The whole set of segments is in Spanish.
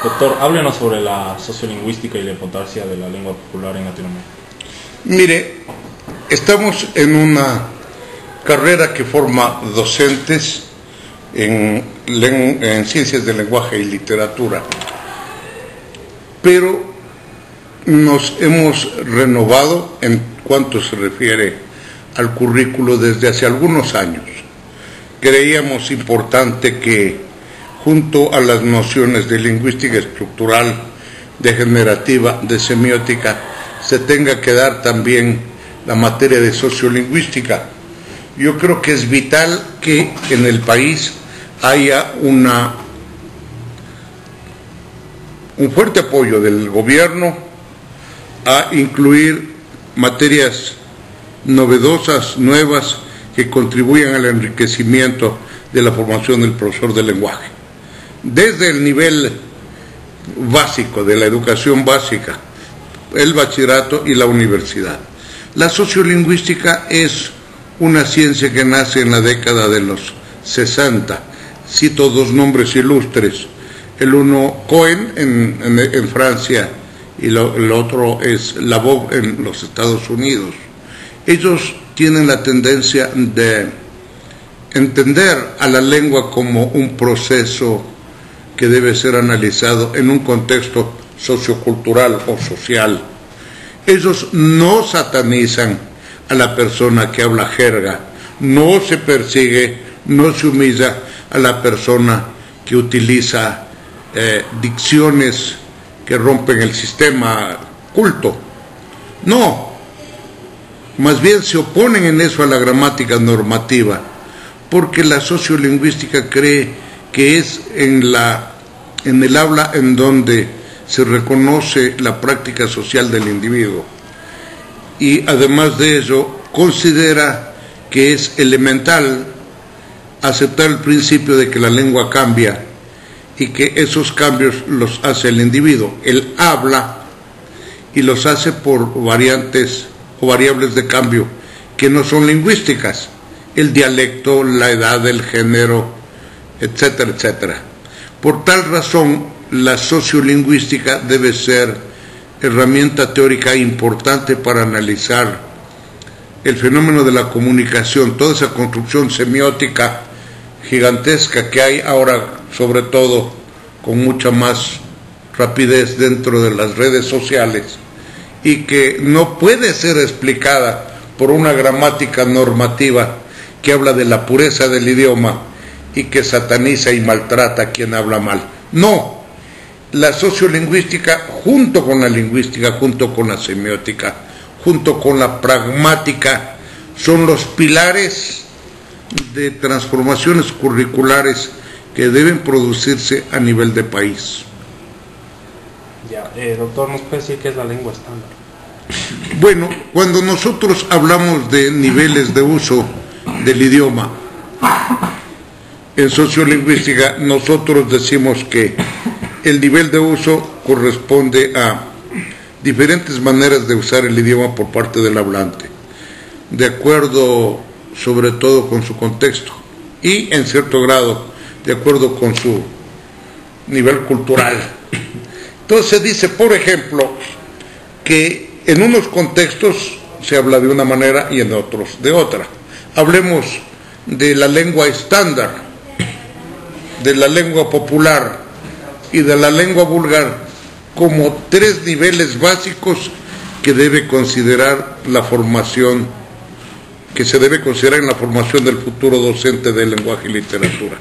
Doctor, háblenos sobre la sociolingüística y la importancia de la lengua popular en Latinoamérica. Mire, estamos en una carrera que forma docentes en ciencias del lenguaje y literatura, pero nos hemos renovado en cuanto se refiere al currículo desde hace algunos años. Creíamos importante que junto a las nociones de lingüística estructural, de generativa, de semiótica, se tenga que dar también la materia de sociolingüística. Yo creo que es vital que en el país haya un fuerte apoyo del gobierno a incluir materias novedosas, nuevas, que contribuyan al enriquecimiento de la formación del profesor de lenguaje. Desde el nivel básico, de la educación básica, el bachillerato y la universidad. La sociolingüística es una ciencia que nace en la década de los 60. Cito dos nombres ilustres. El uno, Cohen, en Francia, y el otro es Labov en los Estados Unidos. Ellos tienen la tendencia de entender a la lengua como un proceso que debe ser analizado en un contexto sociocultural o social. Ellos no satanizan a la persona que habla jerga, no se persigue, no se humilla a la persona que utiliza dicciones que rompen el sistema culto. No, más bien se oponen en eso a la gramática normativa, porque la sociolingüística cree que es en el habla en donde se reconoce la práctica social del individuo. Y además de ello, considera que es elemental aceptar el principio de que la lengua cambia y que esos cambios los hace el individuo. Él habla y los hace por variantes o variables de cambio que no son lingüísticas, el dialecto, la edad, el género, etcétera, etcétera. Por tal razón, la sociolingüística debe ser herramienta teórica importante para analizar el fenómeno de la comunicación, toda esa construcción semiótica gigantesca que hay ahora, sobre todo con mucha más rapidez dentro de las redes sociales, y que no puede ser explicada por una gramática normativa que habla de la pureza del idioma y que sataniza y maltrata a quien habla mal. No, la sociolingüística junto con la lingüística, junto con la semiótica, junto con la pragmática, son los pilares de transformaciones curriculares que deben producirse a nivel de país. Ya, doctor, ¿nos puede decir qué es la lengua estándar? Bueno, cuando nosotros hablamos de niveles de uso del idioma, en sociolingüística nosotros decimos que el nivel de uso corresponde a diferentes maneras de usar el idioma por parte del hablante, de acuerdo sobre todo con su contexto y en cierto grado de acuerdo con su nivel cultural. Entonces se dice, por ejemplo, que en unos contextos se habla de una manera y en otros de otra. Hablemos de la lengua estándar, de la lengua popular y de la lengua vulgar como tres niveles básicos que debe considerar la formación, que se debe considerar en la formación del futuro docente de lenguaje y literatura.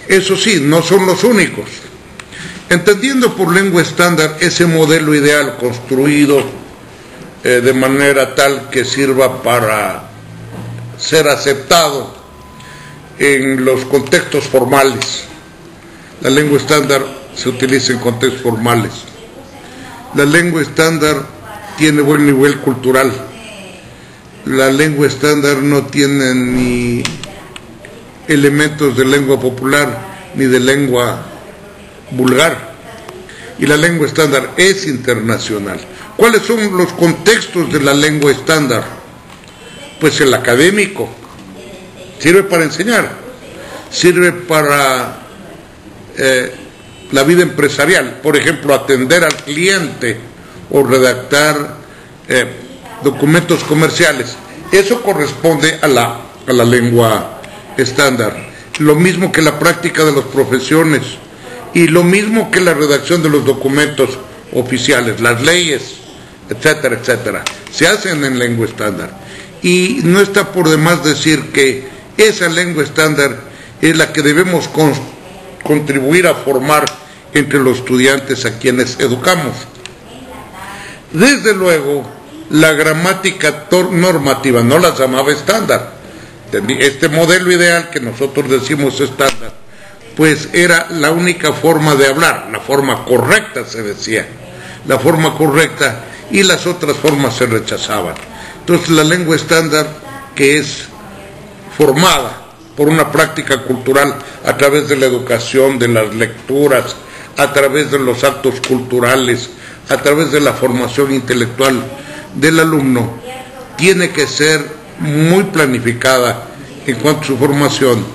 Eso sí, no son los únicos. Entendiendo por lengua estándar ese modelo ideal construido de manera tal que sirva para ser aceptado en los contextos formales. La lengua estándar se utiliza en contextos formales. La lengua estándar tiene buen nivel cultural. La lengua estándar no tiene ni elementos de lengua popular ni de lengua vulgar. Y la lengua estándar es internacional. ¿Cuáles son los contextos de la lengua estándar? Pues el académico. Sirve para enseñar. Sirve para la vida empresarial, por ejemplo, atender al cliente o redactar documentos comerciales. Eso corresponde a la lengua estándar. Lo mismo que la práctica de las profesiones y lo mismo que la redacción de los documentos oficiales, las leyes, etcétera, etcétera, se hacen en lengua estándar. Y no está por demás decir que esa lengua estándar es la que debemos contribuir a formar entre los estudiantes a quienes educamos. Desde luego, la gramática normativa no la llamaba estándar. Este modelo ideal que nosotros decimos estándar, pues era la única forma de hablar, la forma correcta se decía, la forma correcta, y las otras formas se rechazaban. Entonces la lengua estándar, que es formada por una práctica cultural a través de la educación, de las lecturas, a través de los actos culturales, a través de la formación intelectual del alumno, tiene que ser muy planificada en cuanto a su formación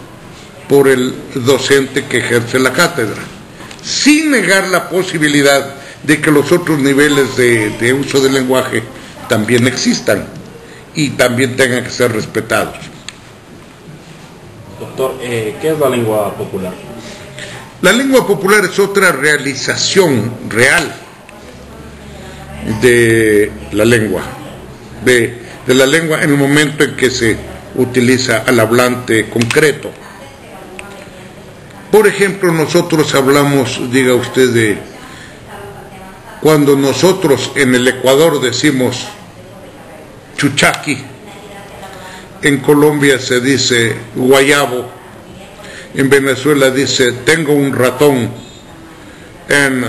por el docente que ejerce la cátedra, sin negar la posibilidad de que los otros niveles de uso del lenguaje también existan y también tengan que ser respetados. Doctor, ¿qué es la lengua popular? La lengua popular es otra realización real de la lengua, de la lengua en el momento en que se utiliza al hablante concreto. Por ejemplo, nosotros hablamos, diga usted, de cuando nosotros en el Ecuador decimos chuchaqui, en Colombia se dice guayabo, en Venezuela dice tengo un ratón, en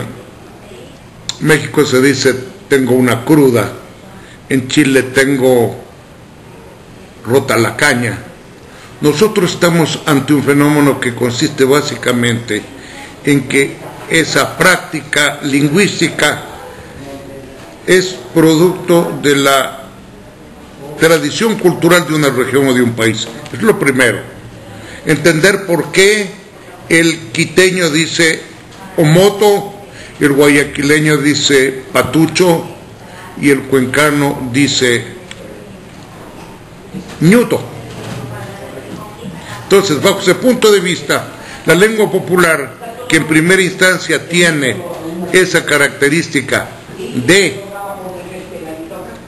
México se dice tengo una cruda, en Chile tengo rota la caña. Nosotros estamos ante un fenómeno que consiste básicamente en que esa práctica lingüística es producto de la tradición cultural de una región o de un país. Es lo primero. Entender por qué el quiteño dice omoto, el guayaquileño dice patucho y el cuencano dice ñuto. Entonces, bajo ese punto de vista, la lengua popular, que en primera instancia tiene esa característica de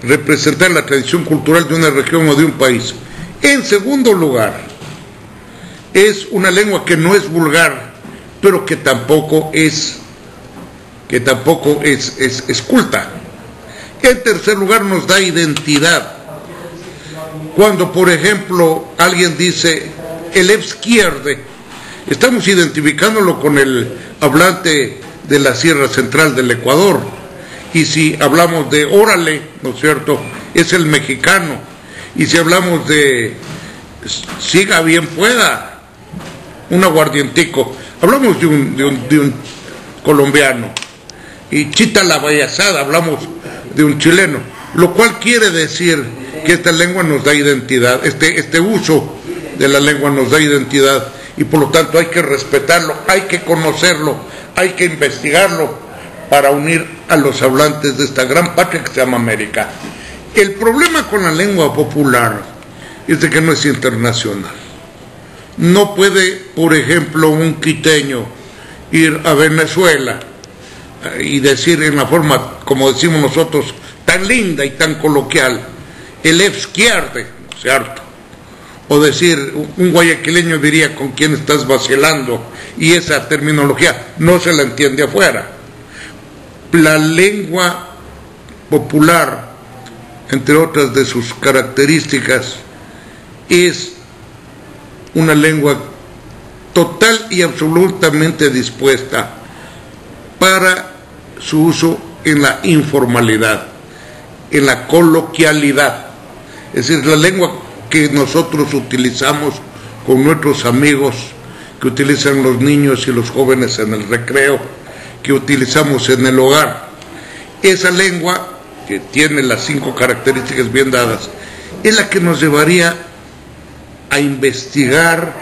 representar la tradición cultural de una región o de un país, en segundo lugar, es una lengua que no es vulgar, pero que tampoco es culta. En tercer lugar, nos da identidad. Cuando, por ejemplo, alguien dice el izquierde, estamos identificándolo con el hablante de la Sierra Central del Ecuador. Y si hablamos de órale, ¿no es cierto?, es el mexicano. Y si hablamos de siga bien pueda, un aguardientico, hablamos de un colombiano. Y chita la vallazada, hablamos de un chileno. Lo cual quiere decir que esta lengua nos da identidad, este uso de la lengua nos da identidad, y por lo tanto hay que respetarlo, hay que conocerlo, hay que investigarlo para unir a los hablantes de esta gran patria que se llama América. El problema con la lengua popular es de que no es internacional. No puede, por ejemplo, un quiteño ir a Venezuela y decir en la forma, como decimos nosotros, tan linda y tan coloquial, el izquierde, ¿no es cierto? O decir, un guayaquileño diría con quién estás vacilando, y esa terminología no se la entiende afuera. La lengua popular, entre otras de sus características, es una lengua total y absolutamente dispuesta para su uso en la informalidad, en la coloquialidad. Es decir, la lengua que nosotros utilizamos con nuestros amigos, que utilizan los niños y los jóvenes en el recreo, que utilizamos en el hogar. Esa lengua, que tiene las 5 características bien dadas, es la que nos llevaría a investigar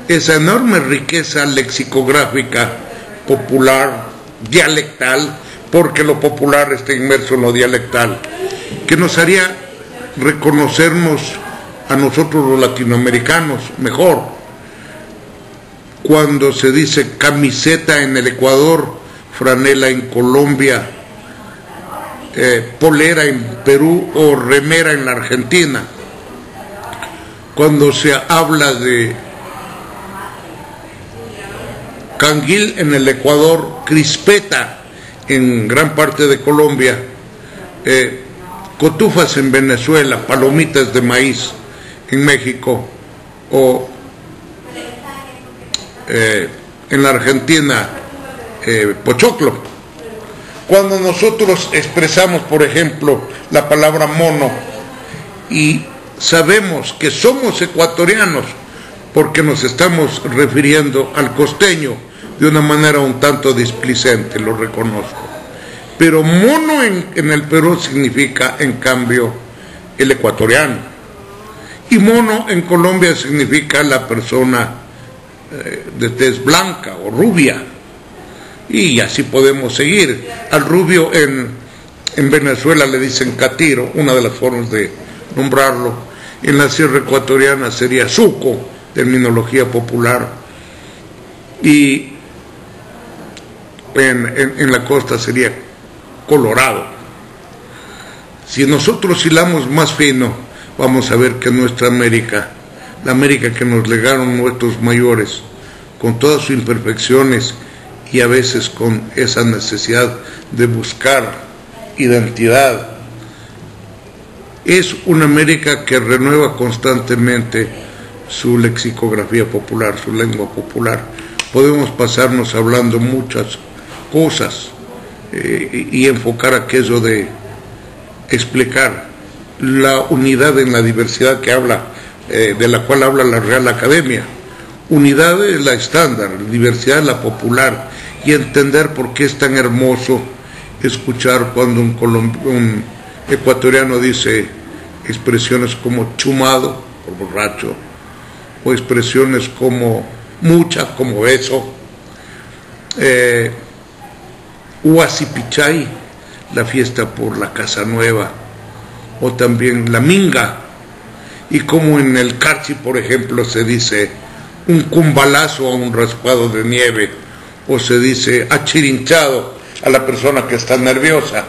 esa enorme riqueza lexicográfica popular, dialectal, porque lo popular está inmerso en lo dialectal, que nos haría reconocernos a nosotros los latinoamericanos mejor. Cuando se dice camiseta en el Ecuador, franela en Colombia, polera en Perú o remera en la Argentina. Cuando se habla de canguil en el Ecuador, crispeta en gran parte de Colombia, cotufas en Venezuela, palomitas de maíz en México, o en la Argentina, pochoclo. Cuando nosotros expresamos, por ejemplo, la palabra mono y sabemos que somos ecuatorianos porque nos estamos refiriendo al costeño de una manera un tanto displicente, lo reconozco. Pero mono en el Perú significa, en cambio, el ecuatoriano. Y mono en Colombia significa la persona de tez blanca o rubia. Y así podemos seguir. Al rubio en Venezuela le dicen catiro, una de las formas de nombrarlo. En la sierra ecuatoriana sería suco, terminología popular. Y en la costa sería colorado. Si nosotros hilamos más fino, vamos a ver que nuestra América, la América que nos legaron nuestros mayores, con todas sus imperfecciones y a veces con esa necesidad de buscar identidad, es una América que renueva constantemente su lexicografía popular, su lengua popular. Podemos pasarnos hablando muchas cosas y enfocar aquello de explicar la unidad en la diversidad que habla, de la cual habla la Real Academia. Unidad es la estándar, diversidad es la popular, y entender por qué es tan hermoso escuchar cuando un ecuatoriano dice expresiones como chumado, por borracho, o expresiones como mucha, como beso, Huasipichay, la fiesta por la casa nueva, o también la minga, y como en el Carchi, por ejemplo, se dice un cumbalazo a un raspado de nieve, o se dice achirinchado a la persona que está nerviosa.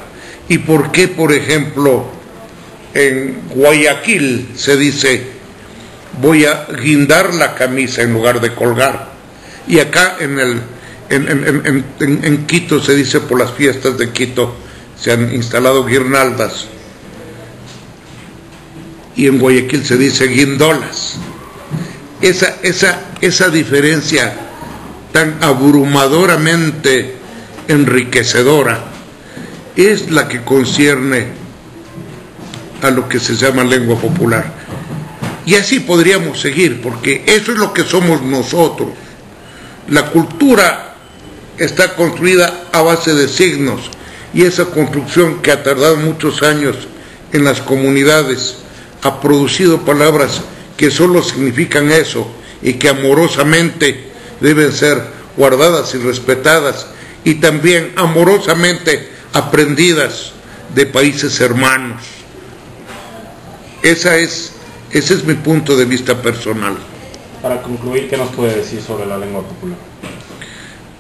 ¿Y por qué, por ejemplo, en Guayaquil se dice voy a guindar la camisa en lugar de colgar? Y acá en Quito se dice, por las fiestas de Quito se han instalado guirnaldas, y en Guayaquil se dice guindolas. Esa diferencia tan abrumadoramente enriquecedora es la que concierne a lo que se llama lengua popular. Y así podríamos seguir, porque eso es lo que somos nosotros. La cultura está construida a base de signos, y esa construcción, que ha tardado muchos años en las comunidades, ha producido palabras que solo significan eso y que amorosamente deben ser guardadas y respetadas, y también amorosamente aprendidas de países hermanos. Ese es mi punto de vista personal. Para concluir, ¿qué nos puede decir sobre la lengua popular?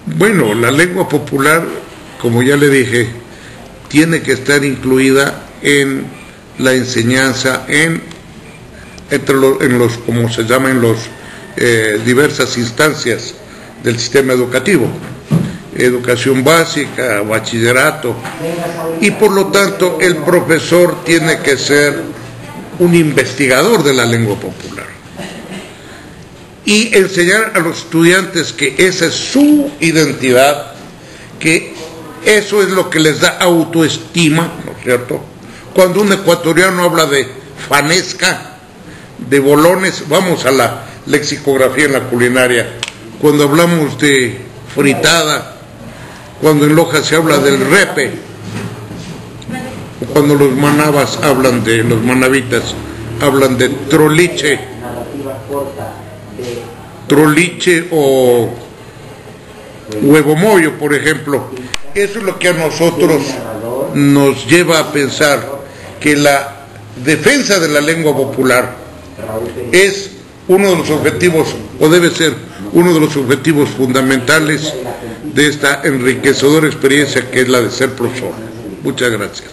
Bueno, la lengua popular, como ya le dije, tiene que estar incluida en la enseñanza, en los, como se llaman, los diversas instancias del sistema educativo, educación básica, bachillerato, y por lo tanto el profesor tiene que ser un investigador de la lengua popular y enseñar a los estudiantes que esa es su identidad, que eso es lo que les da autoestima, ¿no es cierto? Cuando un ecuatoriano habla de fanesca, de bolones, vamos a la lexicografía en la culinaria, cuando hablamos de fritada, cuando en Loja se habla del repe, o cuando los manabas hablan de, los manavitas hablan de troliche o Huevo Mollo, por ejemplo. Eso es lo que a nosotros nos lleva a pensar que la defensa de la lengua popular es uno de los objetivos, o debe ser uno de los objetivos fundamentales de esta enriquecedora experiencia que es la de ser profesor. Muchas gracias.